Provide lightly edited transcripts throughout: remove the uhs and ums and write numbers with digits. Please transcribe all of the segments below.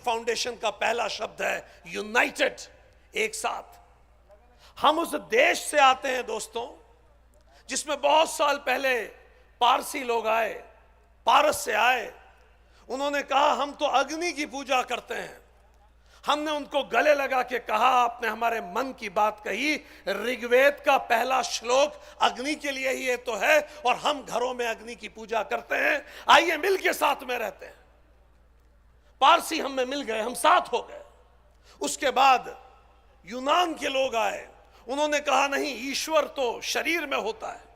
Foundation का पहला शब्द है यूनाइटेड, एक साथ। हम उस देश से आते हैं दोस्तों जिसमें बहुत साल पहले पारसी लोग आए, पारस से आए। उन्होंने कहा हम तो अग्नि की पूजा करते हैं। हमने उनको गले लगा के कहा, आपने हमारे मन की बात कही। ऋग्वेद का पहला श्लोक अग्नि के लिए ही ये तो है, और हम घरों में अग्नि की पूजा करते हैं। आइए मिल के साथ में रहते हैं। पारसी हम में मिल गए, हम साथ हो गए। उसके बाद यूनान के लोग आए, उन्होंने कहा नहीं, ईश्वर तो शरीर में होता है,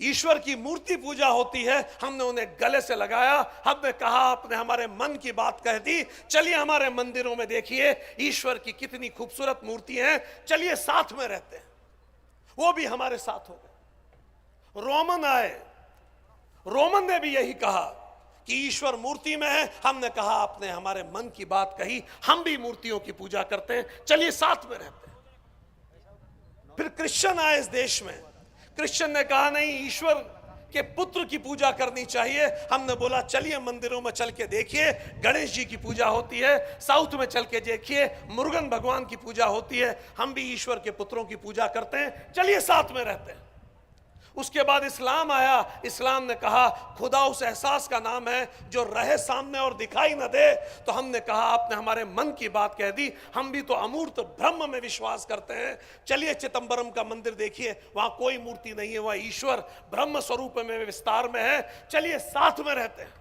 ईश्वर की मूर्ति पूजा होती है। हमने उन्हें गले से लगाया, हमने कहा आपने हमारे मन की बात कह दी, चलिए हमारे मंदिरों में देखिए ईश्वर की कितनी खूबसूरत मूर्ति है, चलिए साथ में रहते हैं। वो भी हमारे साथ हो गए। रोमन आए, रोमन ने भी यही कहा कि ईश्वर मूर्ति में है। हमने कहा आपने हमारे मन की बात कही, हम भी मूर्तियों की पूजा करते हैं, चलिए साथ में रहते हैं। फिर क्रिश्चियन आए इस देश में, क्रिश्चियन ने कहा नहीं, ईश्वर के पुत्र की पूजा करनी चाहिए। हमने बोला चलिए मंदिरों में चल के देखिए, गणेश जी की पूजा होती है। साउथ में चल के देखिए, मुरुगन भगवान की पूजा होती है। हम भी ईश्वर के पुत्रों की पूजा करते हैं, चलिए साथ में रहते हैं। उसके बाद इस्लाम आया। इस्लाम ने कहा खुदा उस एहसास का नाम है जो रहे सामने और दिखाई न दे। तो हमने कहा आपने हमारे मन की बात कह दी, हम भी तो अमूर्त ब्रह्म में विश्वास करते हैं। चलिए चिदंबरम का मंदिर देखिए, वहां कोई मूर्ति नहीं है, वह ईश्वर ब्रह्म स्वरूप में विस्तार में है, चलिए साथ में रहते हैं।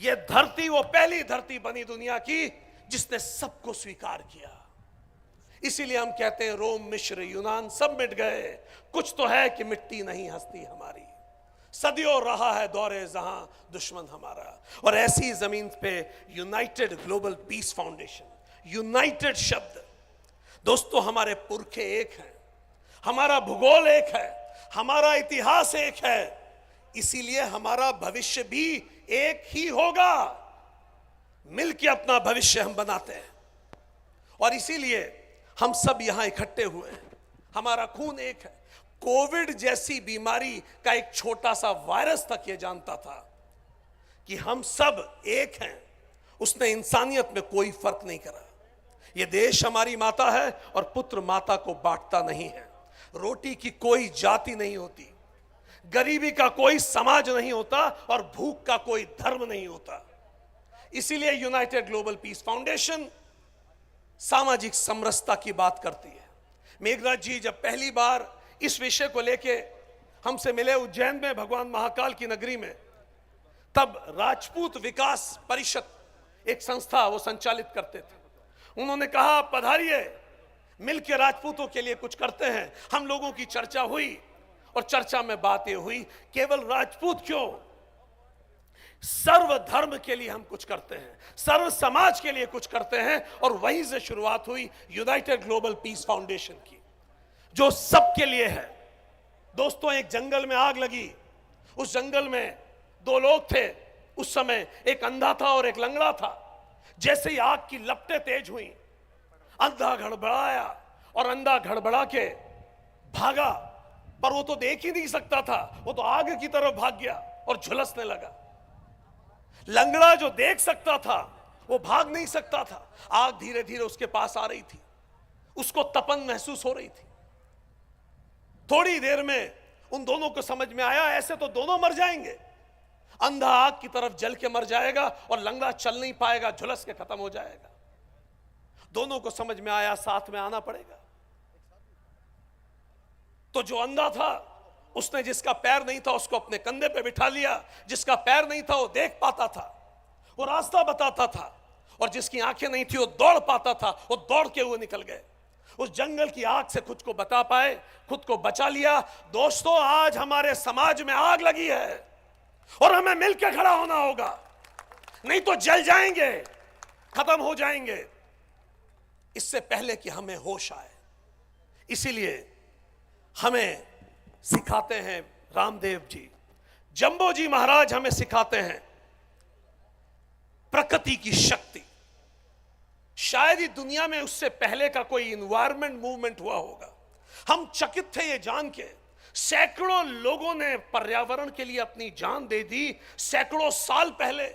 यह धरती वो पहली धरती बनी दुनिया की जिसने सबको स्वीकार किया। इसीलिए हम कहते हैं रोम, मिस्र, यूनान सब मिट गए, कुछ तो है कि मिट्टी नहीं हस्ती हमारी। सदियों रहा है दौरे जहां दुश्मन हमारा। और ऐसी जमीन पे United global peace foundation, United शब्द। दोस्तों हमारे पुरखे एक हैं, हमारा भूगोल एक है, हमारा इतिहास एक है, इसीलिए हमारा भविष्य भी एक ही होगा। मिलकर अपना भविष्य हम बनाते हैं, और इसीलिए हम सब यहां इकट्ठे हुए हैं। हमारा खून एक है। कोविड जैसी बीमारी का एक छोटा सा वायरस तक ये जानता था कि हम सब एक हैं। उसने इंसानियत में कोई फर्क नहीं करा। ये देश हमारी माता है, और पुत्र माता को बांटता नहीं है। रोटी की कोई जाति नहीं होती, गरीबी का कोई समाज नहीं होता, और भूख का कोई धर्म नहीं होता। इसीलिए यूनाइटेड ग्लोबल पीस फाउंडेशन सामाजिक समरसता की बात करती है। मेघराज जी जब पहली बार इस विषय को लेके हमसे मिले उज्जैन में, भगवान महाकाल की नगरी में, तब राजपूत विकास परिषद एक संस्था वो संचालित करते थे। उन्होंने कहा पधारिए, मिलकर राजपूतों के लिए कुछ करते हैं। हम लोगों की चर्चा हुई, और चर्चा में बात ये हुई केवल राजपूत क्यों, सर्व धर्म के लिए हम कुछ करते हैं, सर्व समाज के लिए कुछ करते हैं। और वहीं से शुरुआत हुई यूनाइटेड ग्लोबल पीस फाउंडेशन की, जो सबके लिए है। दोस्तों एक जंगल में आग लगी, उस जंगल में दो लोग थे। उस समय एक अंधा था और एक लंगड़ा था। जैसे ही आग की लपटें तेज हुई, अंधा घड़बड़ाया, और अंधा घड़बड़ा के भागा, पर वो तो देख ही नहीं सकता था, वो तो आग की तरफ भाग गया और झुलसने लगा। लंगड़ा जो देख सकता था वो भाग नहीं सकता था। आग धीरे धीरे उसके पास आ रही थी, उसको तपन महसूस हो रही थी। थोड़ी देर में उन दोनों को समझ में आया ऐसे तो दोनों मर जाएंगे। अंधा आग की तरफ जल के मर जाएगा, और लंगड़ा चल नहीं पाएगा, झुलस के खत्म हो जाएगा। दोनों को समझ में आया साथ में आना पड़ेगा। तो जो अंधा था उसने जिसका पैर नहीं था उसको अपने कंधे पे बिठा लिया। जिसका पैर नहीं था वो देख पाता था, वो रास्ता बताता था, और जिसकी आंखें नहीं थी वो दौड़ पाता था, वो दौड़ के हुए निकल गए। उस जंगल की आग से खुद को बता पाए, खुद को बचा लिया। दोस्तों आज हमारे समाज में आग लगी है, और हमें मिलकर खड़ा होना होगा, नहीं तो जल जाएंगे, खत्म हो जाएंगे, इससे पहले कि हमें होश आए। इसीलिए हमें सिखाते हैं रामदेव जी, जंबो जी महाराज हमें सिखाते हैं प्रकृति की शक्ति। शायद ही दुनिया में उससे पहले का कोई इन्वायरमेंट मूवमेंट हुआ होगा। हम चकित थे ये जान के, सैकड़ों लोगों ने पर्यावरण के लिए अपनी जान दे दी। सैकड़ों साल पहले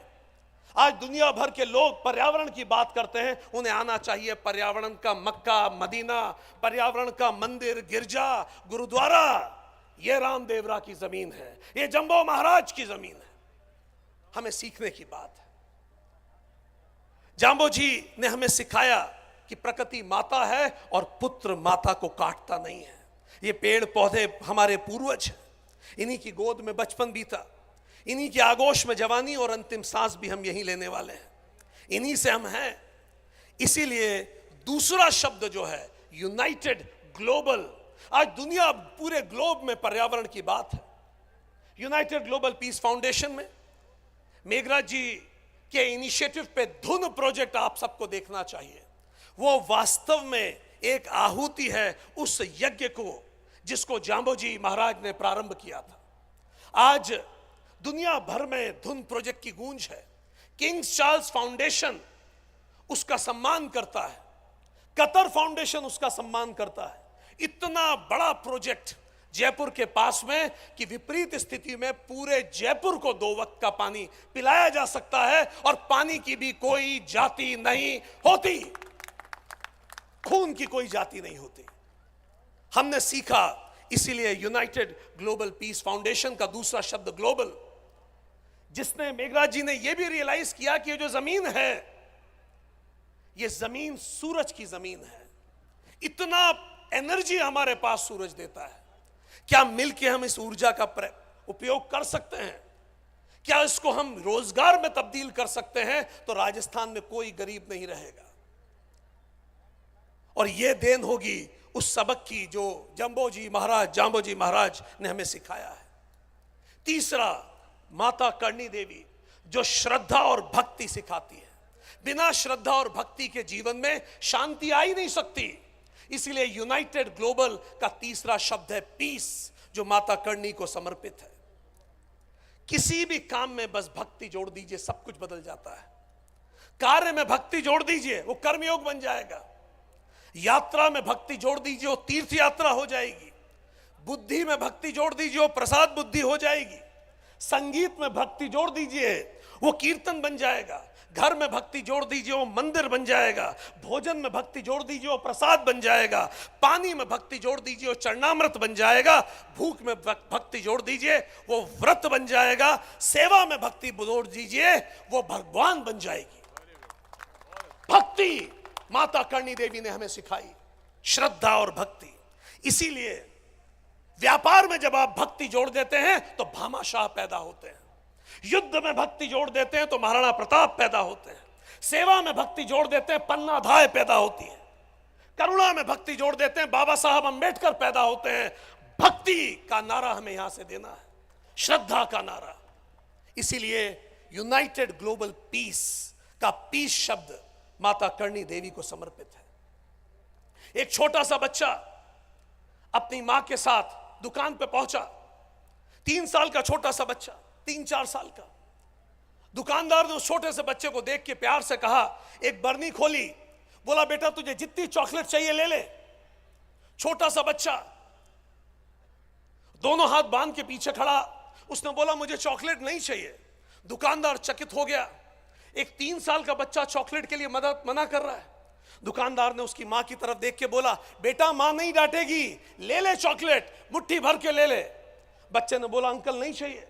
आज दुनिया भर के लोग पर्यावरण की बात करते हैं, उन्हें आना चाहिए पर्यावरण का मक्का मदीना, पर्यावरण का मंदिर गिरजा गुरुद्वारा। यह रामदेवरा की जमीन है, यह जंबो महाराज की जमीन है। हमें सीखने की बात है। जाम्बो जी ने हमें सिखाया कि प्रकृति माता है और पुत्र माता को काटता नहीं है। ये पेड़ पौधे हमारे पूर्वज हैं, इन्हीं की गोद में बचपन बीता, इन्हीं के आगोश में जवानी और अंतिम सांस भी हम यहीं लेने वाले हैं, इन्हीं से हम हैं। इसीलिए दूसरा शब्द जो है यूनाइटेड ग्लोबल, आज दुनिया पूरे ग्लोब में पर्यावरण की बात है। यूनाइटेड ग्लोबल पीस फाउंडेशन में मेघराज जी के इनिशिएटिव पे धुन प्रोजेक्ट आप सबको देखना चाहिए। वो वास्तव में एक आहुति है उस यज्ञ को जिसको जाम्बो जी महाराज ने प्रारंभ किया था। आज दुनिया भर में धुन प्रोजेक्ट की गूंज है। किंग्स चार्ल्स फाउंडेशन उसका सम्मान करता है, कतर फाउंडेशन उसका सम्मान करता है। इतना बड़ा प्रोजेक्ट जयपुर के पास में कि विपरीत स्थिति में पूरे जयपुर को 2 वक्त का पानी पिलाया जा सकता है और पानी की भी कोई जाति नहीं होती, खून की कोई जाति नहीं होती। हमने सीखा, इसीलिए यूनाइटेड ग्लोबल पीस फाउंडेशन का दूसरा शब्द ग्लोबल, जिसने मेघराज जी ने यह भी रियलाइज किया कि ये जो जमीन है, ये जमीन सूरज की जमीन है। इतना एनर्जी हमारे पास सूरज देता है, क्या मिलके हम इस ऊर्जा का उपयोग कर सकते हैं? क्या इसको हम रोजगार में तब्दील कर सकते हैं? तो राजस्थान में कोई गरीब नहीं रहेगा। और यह देन होगी उस सबक की जो जाम्बो जी महाराज ने हमें सिखाया है। तीसरा, माता करणी देवी जो श्रद्धा और भक्ति सिखाती है। बिना श्रद्धा और भक्ति के जीवन में शांति आ ही नहीं सकती। इसलिए यूनाइटेड ग्लोबल का तीसरा शब्द है पीस, जो माता करणी को समर्पित है। किसी भी काम में बस भक्ति जोड़ दीजिए, सब कुछ बदल जाता है। कार्य में भक्ति जोड़ दीजिए, वो कर्मयोग बन जाएगा। यात्रा में भक्ति जोड़ दीजिए, वो तीर्थ यात्रा हो जाएगी। बुद्धि में भक्ति जोड़ दीजिए, वो प्रसाद बुद्धि हो जाएगी। संगीत में भक्ति जोड़ दीजिए, वो कीर्तन बन जाएगा। घर में भक्ति जोड़ दीजिए, वो मंदिर बन जाएगा। भोजन में भक्ति जोड़ दीजिए, वो प्रसाद बन जाएगा। पानी में भक्ति जोड़ दीजिए, वो चरणामृत बन जाएगा। भूख में भक्ति जोड़ दीजिए, वो व्रत बन जाएगा। सेवा में भक्ति जोड़ दीजिए, वो भगवान बन जाएगी। भक्ति माता करणी देवी ने हमें सिखाई, श्रद्धा और भक्ति। इसीलिए व्यापार में जब आप भक्ति जोड़ देते हैं तो भामाशाह पैदा होते हैं। युद्ध में भक्ति जोड़ देते हैं तो महाराणा प्रताप पैदा होते हैं। सेवा में भक्ति जोड़ देते हैं, पन्ना धाय पैदा होती है। करुणा में भक्ति जोड़ देते हैं, बाबा साहब अंबेडकर पैदा होते हैं। भक्ति का नारा हमें यहां से देना है, श्रद्धा का नारा। इसीलिए यूनाइटेड ग्लोबल पीस का पीस शब्द माता करणी देवी को समर्पित है। एक छोटा सा बच्चा अपनी मां के साथ दुकान पे पहुंचा। 3 साल का छोटा सा बच्चा, 3-4 साल का। दुकानदार ने उस छोटे से बच्चे को देख के प्यार से कहा, एक बरनी खोली, बोला बेटा तुझे जितनी चॉकलेट चाहिए ले ले। छोटा सा बच्चा दोनों हाथ बांध के पीछे खड़ा, उसने बोला मुझे चॉकलेट नहीं चाहिए। दुकानदार चकित हो गया, एक 3 साल का बच्चा चॉकलेट के लिए मना कर रहा है। दुकानदार ने उसकी मां की तरफ देख के बोला, बेटा मां नहीं डांटेगी, ले ले चॉकलेट, मुट्ठी भर के ले ले। बच्चे ने बोला अंकल नहीं चाहिए।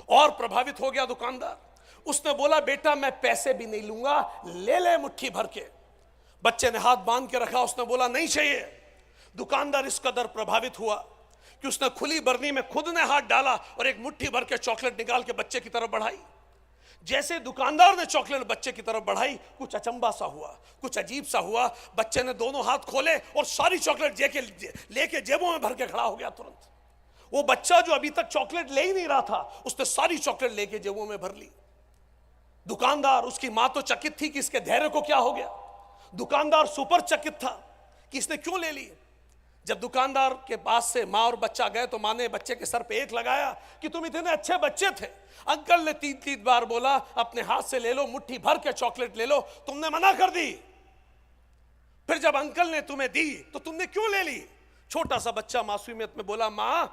और प्रभावित हो गया दुकानदार, उसने बोला बेटा मैं पैसे भी नहीं लूंगा, ले ले मुट्ठी भर के। बच्चे ने हाथ बांध के रखा, उसने बोला नहीं चाहिए। दुकानदार इस कदर प्रभावित हुआ कि उसने खुली बरनी में खुद ने हाथ डाला और एक मुट्ठी भर के चॉकलेट निकाल के बच्चे की तरफ बढ़ाई। जैसे दुकानदार ने चॉकलेट बच्चे की तरफ बढ़ाई, कुछ अचंबा सा हुआ, कुछ अजीब सा हुआ। बच्चे ने दोनों हाथ खोले और सारी चॉकलेट लेके जेबों में भर के खड़ा हो गया तुरंत। वो बच्चा जो अभी तक चॉकलेट ले ही नहीं रहा था, उसने सारी चॉकलेट लेके जेबों में भर ली। दुकानदार, उसकी मां तो चकित थी कि इसके धैर्य को क्या हो गया। दुकानदार सुपर चकित था कि इसने क्यों ले ली। जब दुकानदार के पास से मां और बच्चा गए तो मां ने बच्चे के सर पे एक लगाया कि तुम इतने अच्छे बच्चे थे। अंकल ने 3 बार बोला अपने हाथ से ले लो, मुट्ठी भर के चॉकलेट ले लो, तुमने मना कर दी। फिर जब अंकल ने तुम्हें दी तो तुमने क्यों ले ली। छोटा सा बच्चा मासूमियत में बोला, मां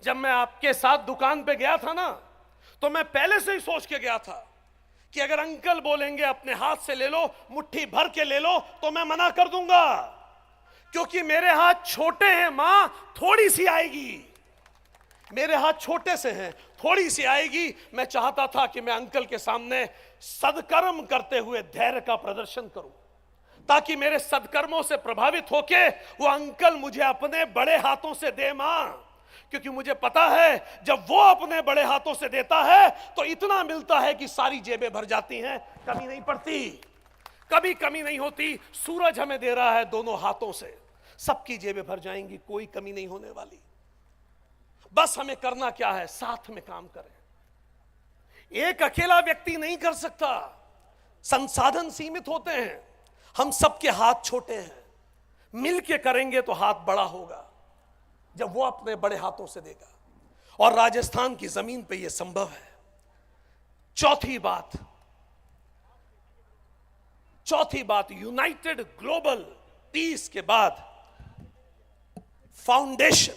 जब मैं आपके साथ दुकान पे गया था ना, तो मैं पहले से ही सोच के गया था कि अगर अंकल बोलेंगे अपने हाथ से ले लो, मुट्ठी भर के ले लो, तो मैं मना कर दूंगा, क्योंकि मेरे हाथ छोटे हैं मां, थोड़ी सी आएगी। मेरे हाथ छोटे से हैं, थोड़ी सी आएगी। मैं चाहता था कि मैं अंकल के सामने सदकर्म करते हुए धैर्य का प्रदर्शन करूं, ताकि मेरे सदकर्मों से प्रभावित होके वो अंकल मुझे अपने बड़े हाथों से दे मां। क्योंकि मुझे पता है जब वो अपने बड़े हाथों से देता है तो इतना मिलता है कि सारी जेबें भर जाती हैं, कमी नहीं पड़ती, कभी कमी नहीं होती। सूरज हमें दे रहा है दोनों हाथों से, सबकी जेबें भर जाएंगी, कोई कमी नहीं होने वाली। बस हमें करना क्या है, साथ में काम करें। एक अकेला व्यक्ति नहीं कर सकता, संसाधन सीमित होते हैं, हम सबके हाथ छोटे हैं। मिलके करेंगे तो हाथ बड़ा होगा, जब वो अपने बड़े हाथों से देगा। और राजस्थान की जमीन पे यह संभव है। चौथी बात, यूनाइटेड ग्लोबल पीस के बाद फाउंडेशन,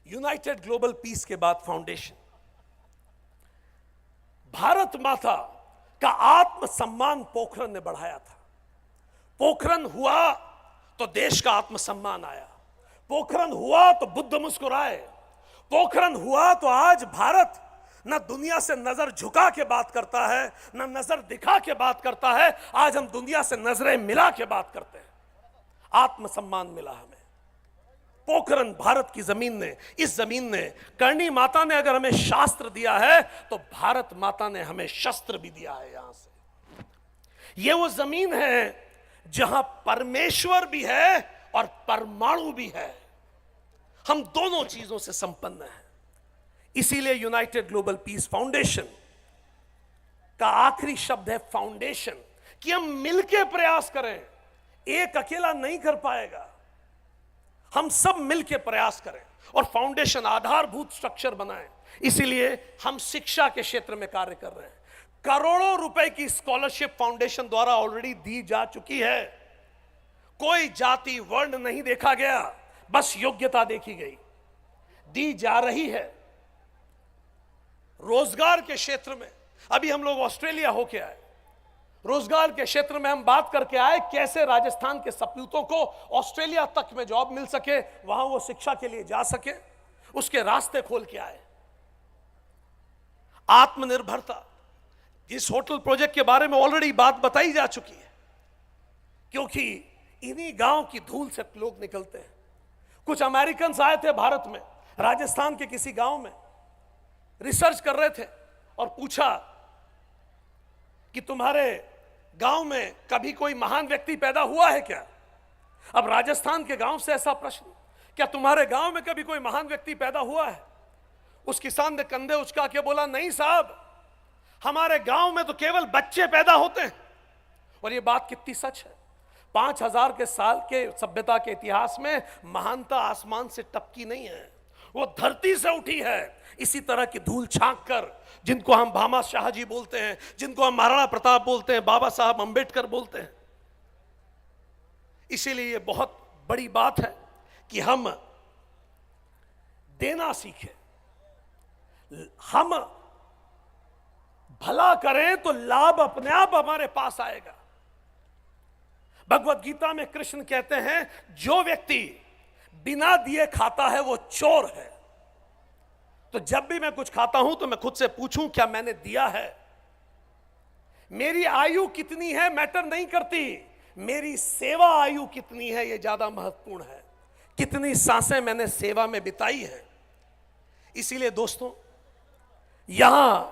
यूनाइटेड ग्लोबल पीस के बाद फाउंडेशन। भारत माता का आत्मसम्मान पोखरण ने बढ़ाया था। पोखरण हुआ तो देश का आत्मसम्मान आया, पोखरण हुआ तो बुद्ध मुस्कुराए, पोखरण हुआ तो आज भारत न दुनिया से नजर झुका के बात करता है, न नजर दिखा के बात करता है। आज हम दुनिया से नजरें मिला के बात करते हैं। आत्मसम्मान मिला हमें। पोखरण भारत की जमीन ने, इस जमीन ने, करणी माता ने अगर हमें शास्त्र दिया है तो भारत माता ने हमें शस्त्र भी दिया है। यहां से यह वो जमीन है जहां परमेश्वर भी है और परमाणु भी है। हम दोनों चीजों से संपन्न हैं। इसीलिए यूनाइटेड ग्लोबल पीस फाउंडेशन का आखिरी शब्द है फाउंडेशन, कि हम मिलकर प्रयास करें। एक अकेला नहीं कर पाएगा, हम सब मिलकर प्रयास करें और फाउंडेशन, आधारभूत स्ट्रक्चर बनाएं। इसीलिए हम शिक्षा के क्षेत्र में कार्य कर रहे हैं। करोड़ों रुपए की स्कॉलरशिप फाउंडेशन द्वारा ऑलरेडी दी जा चुकी है। कोई जाति वर्ण नहीं देखा गया, बस योग्यता देखी गई, दी जा रही है। रोजगार के क्षेत्र में अभी हम लोग ऑस्ट्रेलिया होके आए, रोजगार के क्षेत्र में हम बात करके आए कैसे राजस्थान के सपूतों को ऑस्ट्रेलिया तक में जॉब मिल सके, वहां वो शिक्षा के लिए जा सके, उसके रास्ते खोल के आए। आत्मनिर्भरता, इस होटल प्रोजेक्ट के बारे में ऑलरेडी बात बताई जा चुकी है, क्योंकि इन्हीं गांव की धूल से लोग निकलते हैं। कुछ अमेरिकन आए थे भारत में, राजस्थान के किसी गांव में रिसर्च कर रहे थे और पूछा कि तुम्हारे गांव में कभी कोई महान व्यक्ति पैदा हुआ है क्या? अब राजस्थान के गांव से ऐसा प्रश्न, क्या तुम्हारे गांव में कभी कोई महान व्यक्ति पैदा हुआ है? उस किसान ने कंधे उचका के बोला, नहीं साहब, हमारे गांव में तो केवल बच्चे पैदा होते हैं। और ये बात कितनी सच है। 5000 के साल के सभ्यता के इतिहास में महानता आसमान से टपकी नहीं है, वो धरती से उठी है। इसी तरह की धूल छांक कर, जिनको हम भामा शाह जी बोलते हैं, जिनको हम महाराणा प्रताप बोलते हैं, बाबा साहब अंबेडकर बोलते हैं। इसीलिए ये बहुत बड़ी बात है कि हम देना सीखें, हम भला करें तो लाभ अपने आप हमारे पास आएगा। भगवत गीता में कृष्ण कहते हैं, जो व्यक्ति बिना दिए खाता है वो चोर है। तो जब भी मैं कुछ खाता हूं तो मैं खुद से पूछूं, क्या मैंने दिया है? मेरी आयु कितनी है मैटर नहीं करती, मेरी सेवा आयु कितनी है ये ज्यादा महत्वपूर्ण है। कितनी सांसें मैंने सेवा में बिताई है। इसीलिए दोस्तों, यहां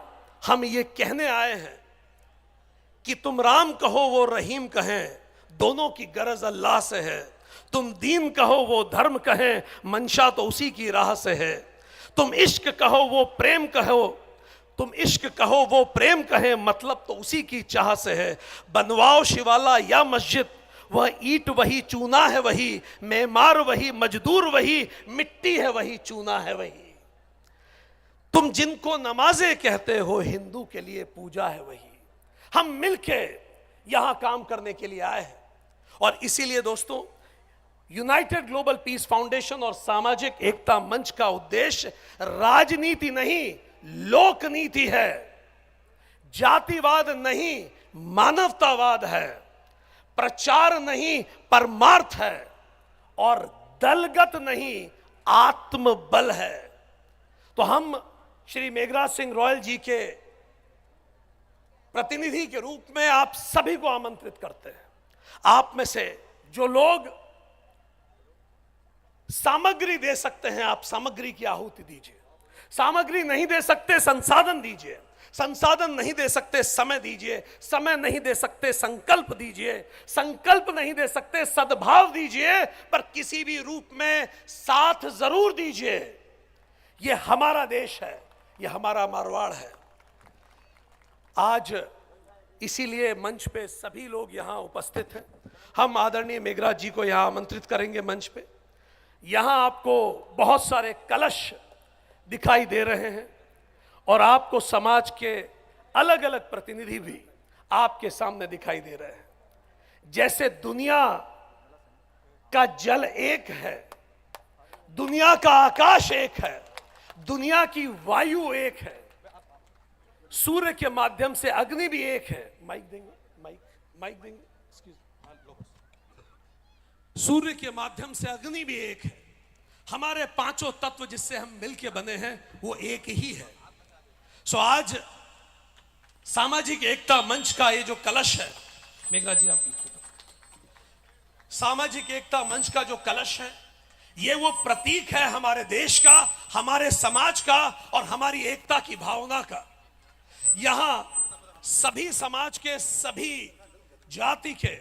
हम ये कहने आए हैं कि तुम राम कहो वो रहीम कहें, दोनों की गरज अल्लाह से है। तुम दीन कहो वो धर्म कहें, मंशा तो उसी की राह से है। तुम इश्क कहो वो प्रेम कहो, तुम इश्क कहो वो प्रेम कहे, मतलब तो उसी की चाह से है। बनवाओ शिवाला या मस्जिद, वह ईंट वही चूना है वही, मेमार वही मजदूर वही, मिट्टी है वही चूना है वही। तुम जिनको नमाजें कहते हो, हिंदू के लिए पूजा है वही। हम मिलके यहां काम करने के लिए आए हैं। और इसीलिए दोस्तों, यूनाइटेड ग्लोबल पीस फाउंडेशन और सामाजिक एकता मंच का उद्देश्य राजनीति नहीं, लोक नीति है। जातिवाद नहीं मानवतावाद है, प्रचार नहीं परमार्थ है, और दलगत नहीं आत्मबल है। तो हम श्री मेघराज सिंह रॉयल जी के प्रतिनिधि के रूप में आप सभी को आमंत्रित करते हैं। आप में से जो लोग सामग्री दे सकते हैं, आप सामग्री की आहुति दीजिए। सामग्री नहीं दे सकते, संसाधन दीजिए। संसाधन नहीं दे सकते, समय दीजिए। समय नहीं दे सकते, संकल्प दीजिए। संकल्प नहीं दे सकते, सद्भाव दीजिए। पर किसी भी रूप में साथ जरूर दीजिए। यह हमारा देश है, यह हमारा मारवाड़ है। आज इसीलिए मंच पे सभी लोग यहां उपस्थित हैं। हम आदरणीय मेघराज जी को यहां आमंत्रित करेंगे मंच पे। यहां आपको बहुत सारे कलश दिखाई दे रहे हैं और आपको समाज के अलग अलग प्रतिनिधि भी आपके सामने दिखाई दे रहे हैं। जैसे दुनिया का जल एक है, दुनिया का आकाश एक है, दुनिया की वायु एक है, सूर्य के माध्यम से अग्नि भी एक है। माइक देंगे, माइक देंगे, एक्सक्यूज। सूर्य के माध्यम से अग्नि भी एक है। हमारे पांचों तत्व जिससे हम मिलके बने हैं वो एक ही है। सो आज सामाजिक एकता मंच का ये जो कलश है, मेघराज जी आप सामाजिक एकता मंच का जो कलश है, ये वो प्रतीक है हमारे देश का, हमारे समाज का और हमारी एकता की भावना का। यहां सभी समाज के, सभी जाति के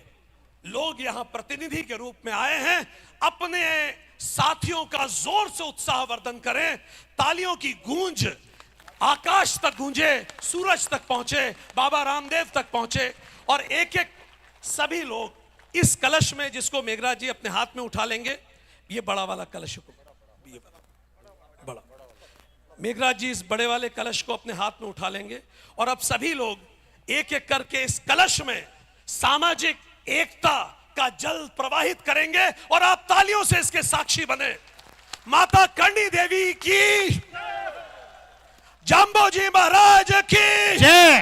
लोग यहां प्रतिनिधि के रूप में आए हैं। अपने साथियों का जोर से उत्साहवर्धन करें। तालियों की गूंज आकाश तक गूंजे, सूरज तक पहुंचे, बाबा रामदेव तक पहुंचे। और एक एक सभी लोग इस कलश में, जिसको मेघराज जी अपने हाथ में उठा लेंगे, ये बड़ा वाला कलश को, ये बड़ा मेघराज जी इस बड़े वाले कलश को अपने हाथ में उठा लेंगे और अब सभी लोग एक एक करके इस कलश में सामाजिक एकता का जल प्रवाहित करेंगे और आप तालियों से इसके साक्षी बने। माता करणी देवी की, जंबो जी महाराज की जय,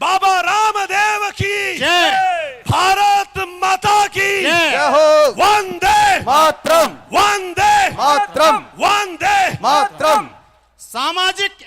बाबा रामदेव की जय, भारत माता की जय हो। वंदे मातरम, वंदे मातरम, वंदे मातरम। सामाजिक